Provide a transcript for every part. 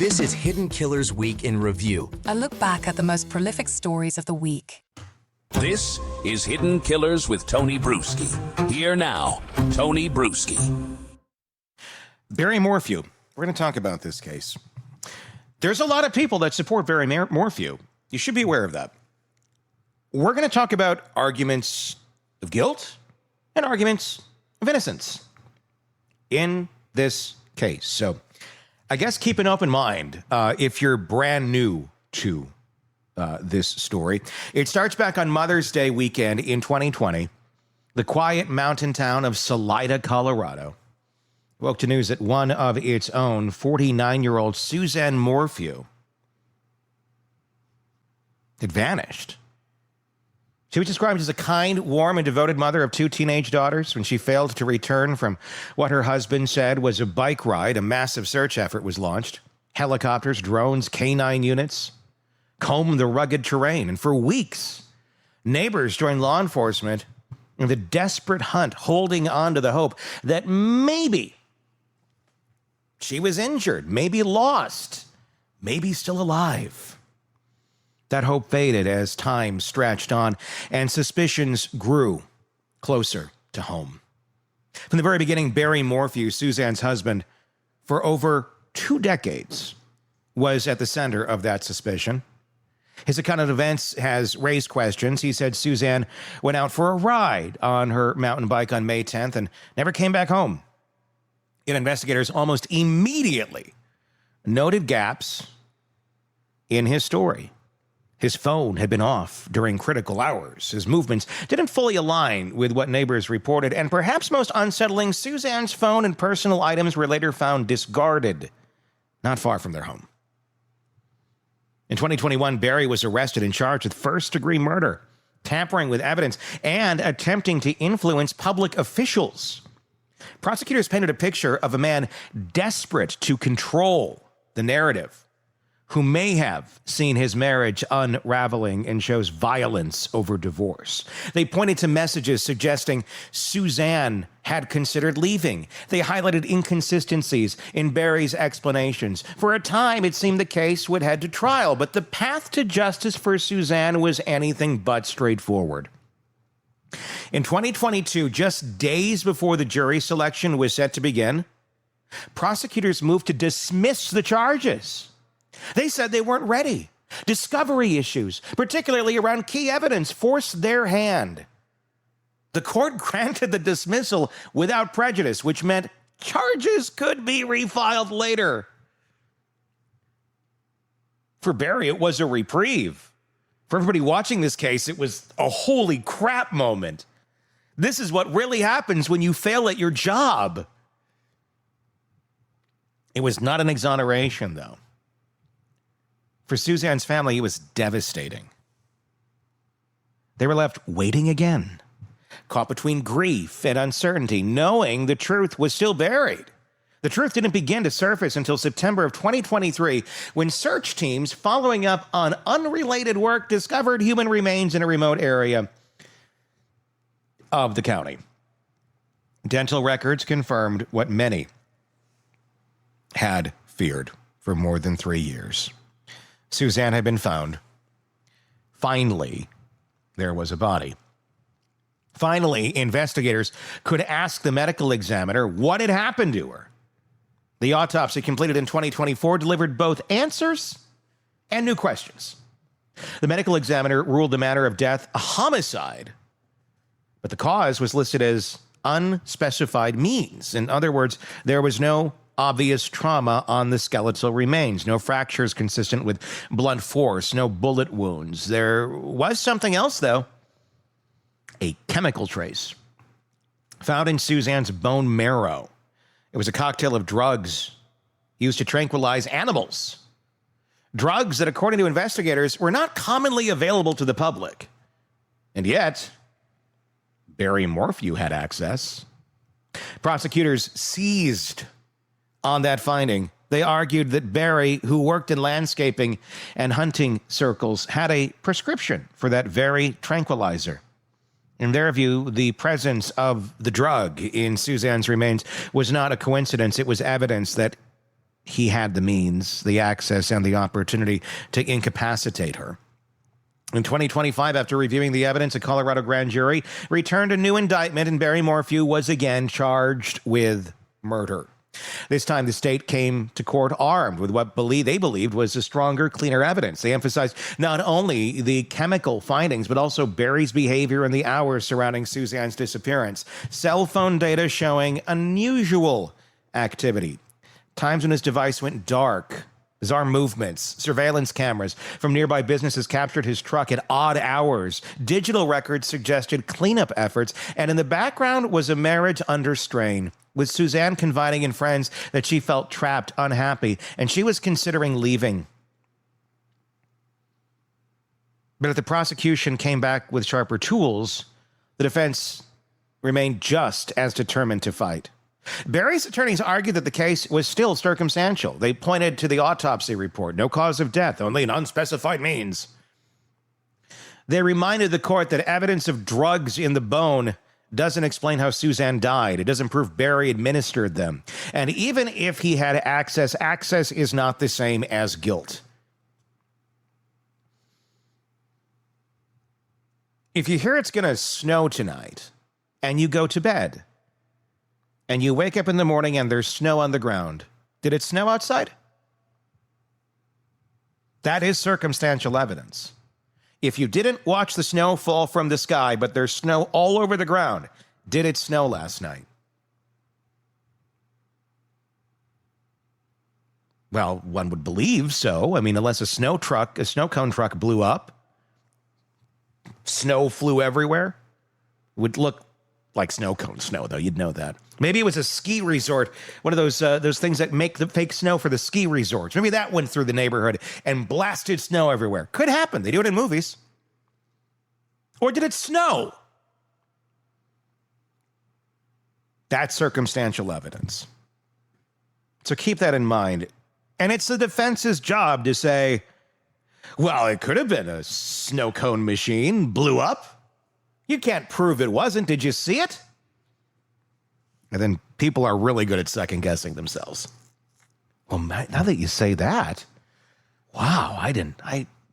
This is Hidden Killers Week in Review. A look back at the most prolific stories of the week. This is Hidden Killers with Tony Brueski. Here now, Tony Brueski. Barry Morphew. We're going to talk about this case. There's a lot of people that support Barry Morphew. You should be aware of that. We're going to talk about arguments of guilt and arguments of innocence in this case. So I guess keep an open mind if you're brand new to this story. It starts back on Mother's Day weekend in 2020. The quiet mountain town of Salida, Colorado, woke to news that one of its own, 49-year-old Suzanne Morphew, had vanished. She was described as a kind, warm, and devoted mother of 2 teenage daughters. When she failed to return from what her husband said was a bike ride, a massive search effort was launched. Helicopters, drones, canine units combed the rugged terrain. And for weeks, neighbors joined law enforcement in the desperate hunt, holding on to the hope that maybe she was injured, maybe lost, maybe still alive. That hope faded as time stretched on and suspicions grew closer to home. From the very beginning, Barry Morphew, Suzanne's husband, for over 2 decades, was at the center of that suspicion. His account of events has raised questions. He said Suzanne went out for a ride on her mountain bike on May 10th and never came back home. Yet investigators almost immediately noted gaps in his story. His phone had been off during critical hours. His movements didn't fully align with what neighbors reported, and perhaps most unsettling, Suzanne's phone and personal items were later found discarded, not far from their home. In 2021, Barry was arrested and charged with first-degree murder, tampering with evidence, and attempting to influence public officials. Prosecutors painted a picture of a man desperate to control the narrative, who may have seen his marriage unraveling and chose violence over divorce. They pointed to messages suggesting Suzanne had considered leaving. They highlighted inconsistencies in Barry's explanations. For a time, it seemed the case would head to trial, but the path to justice for Suzanne was anything but straightforward. In 2022, just days before the jury selection was set to begin, prosecutors moved to dismiss the charges. They said they weren't ready. Discovery issues, particularly around key evidence, forced their hand. The court granted the dismissal without prejudice, which meant charges could be refiled later. For Barry, it was a reprieve. For everybody watching this case, it was a holy crap moment. This is what really happens when you fail at your job. It was not an exoneration, though. For Suzanne's family, it was devastating. They were left waiting again, caught between grief and uncertainty, knowing the truth was still buried. The truth didn't begin to surface until September of 2023, when search teams following up on unrelated work discovered human remains in a remote area of the county. Dental records confirmed what many had feared for more than 3 years. Suzanne had been found. Finally, there was a body. Finally, investigators could ask the medical examiner what had happened to her. The autopsy completed in 2024 delivered both answers and new questions. The medical examiner ruled the manner of death a homicide, but the cause was listed as unspecified means. In other words, there was no obvious trauma on the skeletal remains, no fractures consistent with blunt force, no bullet wounds. There was something else, though. A chemical trace found in Suzanne's bone marrow. It was a cocktail of drugs used to tranquilize animals. Drugs that, according to investigators, were not commonly available to the public. And yet, Barry Morphew had access. Prosecutors seized on that finding. They argued that Barry, who worked in landscaping and hunting circles, had a prescription for that very tranquilizer. In their view, the presence of the drug in Suzanne's remains was not a coincidence. It was evidence that he had the means, the access, and the opportunity to incapacitate her. In 2025, after reviewing the evidence, a Colorado grand jury returned a new indictment, and Barry Morphew was again charged with murder. This time, the state came to court armed with what they believed was a stronger, cleaner evidence. They emphasized not only the chemical findings, but also Barry's behavior in the hours surrounding Suzanne's disappearance. Cell phone data showing unusual activity. Times when his device went dark. Bizarre movements. Surveillance cameras from nearby businesses captured his truck at odd hours. Digital records suggested cleanup efforts. And in the background was a marriage under strain, with Suzanne confiding in friends that she felt trapped, unhappy, and she was considering leaving. But if the prosecution came back with sharper tools, the defense remained just as determined to fight. Barry's attorneys argued that the case was still circumstantial. They pointed to the autopsy report, no cause of death, only an unspecified means. They reminded the court that evidence of drugs in the bone doesn't explain how Suzanne died. It doesn't prove Barry administered them. And even if he had access, access is not the same as guilt. If you hear it's going to snow tonight and you go to bed, and you wake up in the morning and there's snow on the ground, did it snow outside? That is circumstantial evidence. If you didn't watch the snow fall from the sky, but there's snow all over the ground, did it snow last night? Well, one would believe so. I mean, unless a snow cone truck blew up, snow flew everywhere, it would look like snow cone snow, though. You'd know that. Maybe it was a ski resort, one of those things that make the fake snow for the ski resorts. Maybe that went through the neighborhood and blasted snow everywhere. Could happen. They do it in movies. Or did it snow? That's circumstantial evidence. So keep that in mind. And it's the defense's job to say, well, it could have been a snow cone machine, blew up. You can't prove it wasn't. Did you see it? And then people are really good at second-guessing themselves. Well, now that you say that, wow,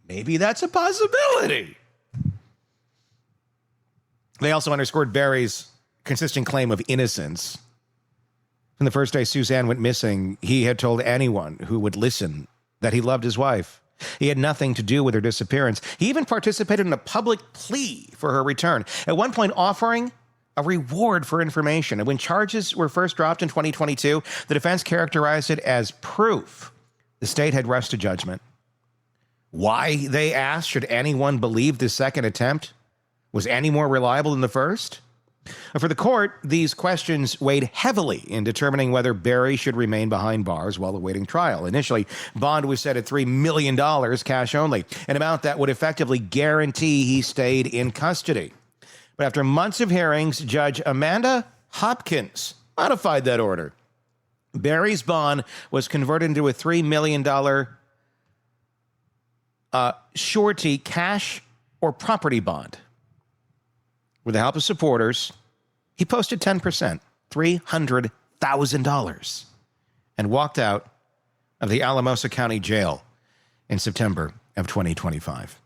maybe that's a possibility. They also underscored Barry's consistent claim of innocence. From the first day Suzanne went missing, he had told anyone who would listen that he loved his wife. He had nothing to do with her disappearance. He even participated in a public plea for her return, at one point offering a reward for information. And when charges were first dropped in 2022, the defense characterized it as proof the state had rushed to judgment. Why, they asked, should anyone believe the second attempt was any more reliable than the first? For the court, these questions weighed heavily in determining whether Barry should remain behind bars while awaiting trial. Initially, bond was set at $3 million, cash only, an amount that would effectively guarantee he stayed in custody. But after months of hearings, Judge Amanda Hopkins modified that order. Barry's bond was converted into a $3 million surety cash or property bond. With the help of supporters, he posted 10%, $300,000, and walked out of the Alamosa County Jail in September of 2025.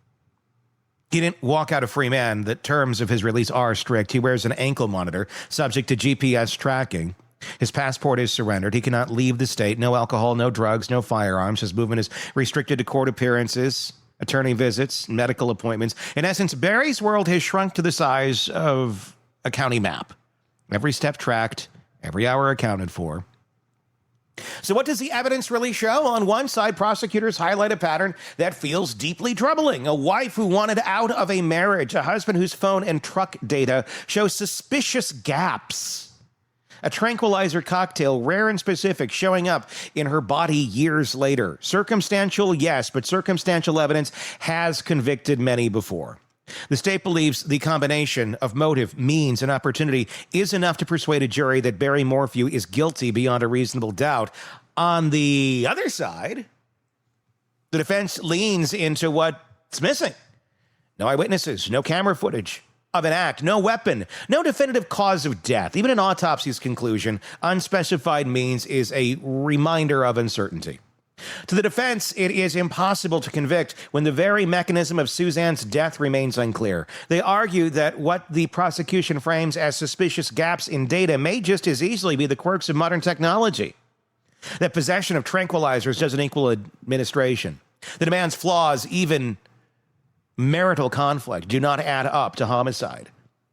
He didn't walk out a free man. The terms of his release are strict. He wears an ankle monitor, subject to GPS tracking. His passport is surrendered. He cannot leave the state. No alcohol, no drugs, no firearms. His movement is restricted to court appearances, attorney visits, medical appointments. In essence, Barry's world has shrunk to the size of a county map. Every step tracked, every hour accounted for. So what does the evidence really show? On one side, prosecutors highlight a pattern that feels deeply troubling. A wife who wanted out of a marriage, a husband whose phone and truck data show suspicious gaps. A tranquilizer cocktail, rare and specific, showing up in her body years later. Circumstantial, yes, but circumstantial evidence has convicted many before. The state believes the combination of motive, means, and opportunity is enough to persuade a jury that Barry Morphew is guilty beyond a reasonable doubt. On the other side, the defense leans into what's missing. No eyewitnesses, no camera footage, of an act, no weapon, no definitive cause of death. Even an autopsy's conclusion, unspecified means, is a reminder of uncertainty. To the defense, it is impossible to convict when the very mechanism of Suzanne's death remains unclear. They argue that what the prosecution frames as suspicious gaps in data may just as easily be the quirks of modern technology. That possession of tranquilizers doesn't equal administration. The demands flaws, even marital conflict, do not add up to homicide.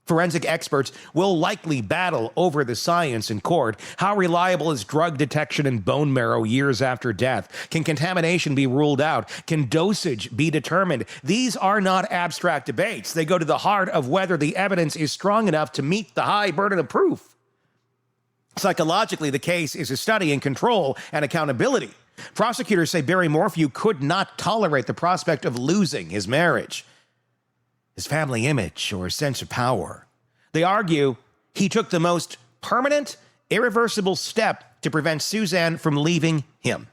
Forensic experts will likely battle over the science in court. How reliable is drug detection in bone marrow years after death? Can contamination be ruled out? Can dosage be determined? These are not abstract debates. They go to the heart of whether the evidence is strong enough to meet the high burden of proof. Psychologically, the case is a study in control and accountability. Prosecutors say Barry Morphew could not tolerate the prospect of losing his marriage, his family image, or sense of power. They argue he took the most permanent, irreversible step to prevent Suzanne from leaving him.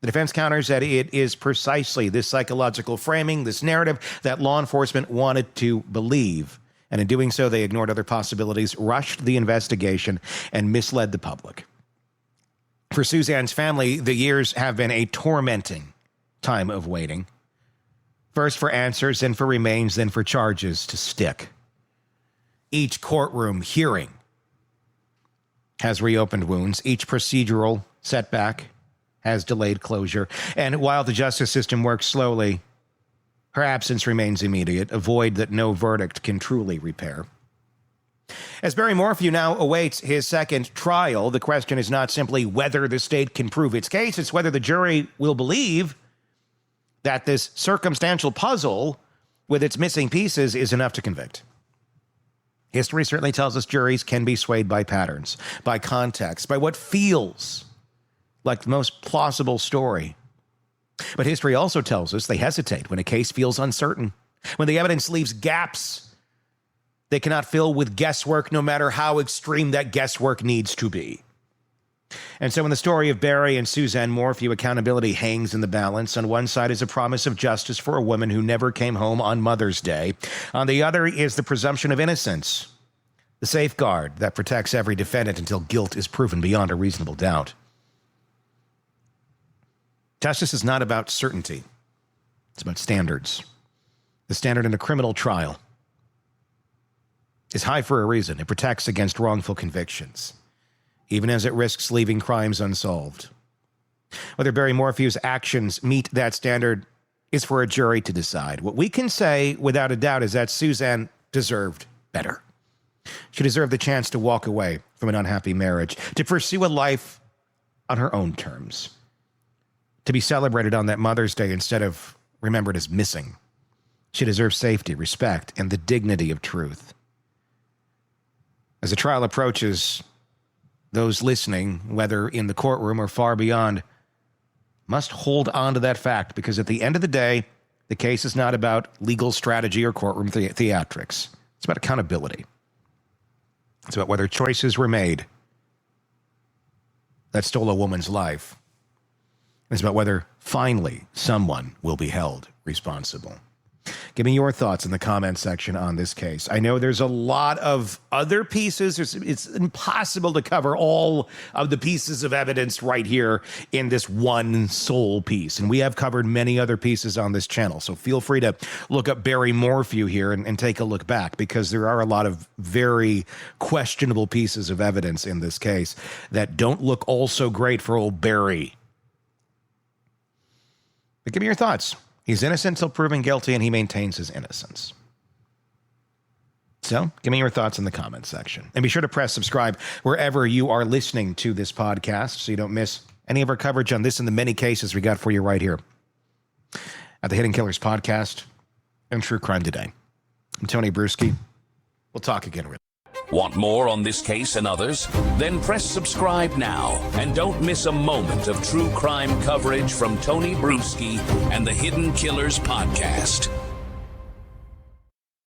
The defense counters that it is precisely this psychological framing, this narrative, that law enforcement wanted to believe. And in doing so, they ignored other possibilities, rushed the investigation, and misled the public. For Suzanne's family, the years have been a tormenting time of waiting. First for answers, then for remains, then for charges to stick. Each courtroom hearing has reopened wounds. Each procedural setback has delayed closure. And while the justice system works slowly, her absence remains immediate, a void that no verdict can truly repair. As Barry Morphew now awaits his second trial, the question is not simply whether the state can prove its case, it's whether the jury will believe that this circumstantial puzzle with its missing pieces is enough to convict. History certainly tells us juries can be swayed by patterns, by context, by what feels like the most plausible story. But history also tells us they hesitate when a case feels uncertain, when the evidence leaves gaps they cannot fill with guesswork, no matter how extreme that guesswork needs to be. And so in the story of Barry and Suzanne Morphew, accountability hangs in the balance. On one side is a promise of justice for a woman who never came home on Mother's Day. On the other is the presumption of innocence, the safeguard that protects every defendant until guilt is proven beyond a reasonable doubt. Justice is not about certainty. It's about standards. The standard in a criminal trial is high for a reason. It protects against wrongful convictions, even as it risks leaving crimes unsolved. Whether Barry Morphew's actions meet that standard is for a jury to decide. What we can say without a doubt is that Suzanne deserved better. She deserved the chance to walk away from an unhappy marriage, to pursue a life on her own terms, to be celebrated on that Mother's Day instead of remembered as missing. She deserves safety, respect, and the dignity of truth. As the trial approaches, those listening, whether in the courtroom or far beyond, must hold on to that fact, because at the end of the day, the case is not about legal strategy or courtroom theatrics. It's about accountability. It's about whether choices were made that stole a woman's life. It's about whether finally someone will be held responsible. Give me your thoughts in the comment section on this case. I know there's a lot of other pieces. It's impossible to cover all of the pieces of evidence right here in this one sole piece. And we have covered many other pieces on this channel. So feel free to look up Barry Morphew here and take a look back, because there are a lot of very questionable pieces of evidence in this case that don't look all so great for old Barry. But give me your thoughts. He's innocent until proven guilty, and he maintains his innocence. So, give me your thoughts in the comments section. And be sure to press subscribe wherever you are listening to this podcast so you don't miss any of our coverage on this and the many cases we got for you right here at the Hidden Killers Podcast and True Crime Today. I'm Tony Brueski. We'll talk again. Want more on this case and others? Then press subscribe now and don't miss a moment of true crime coverage from Tony Brueski and the Hidden Killers Podcast.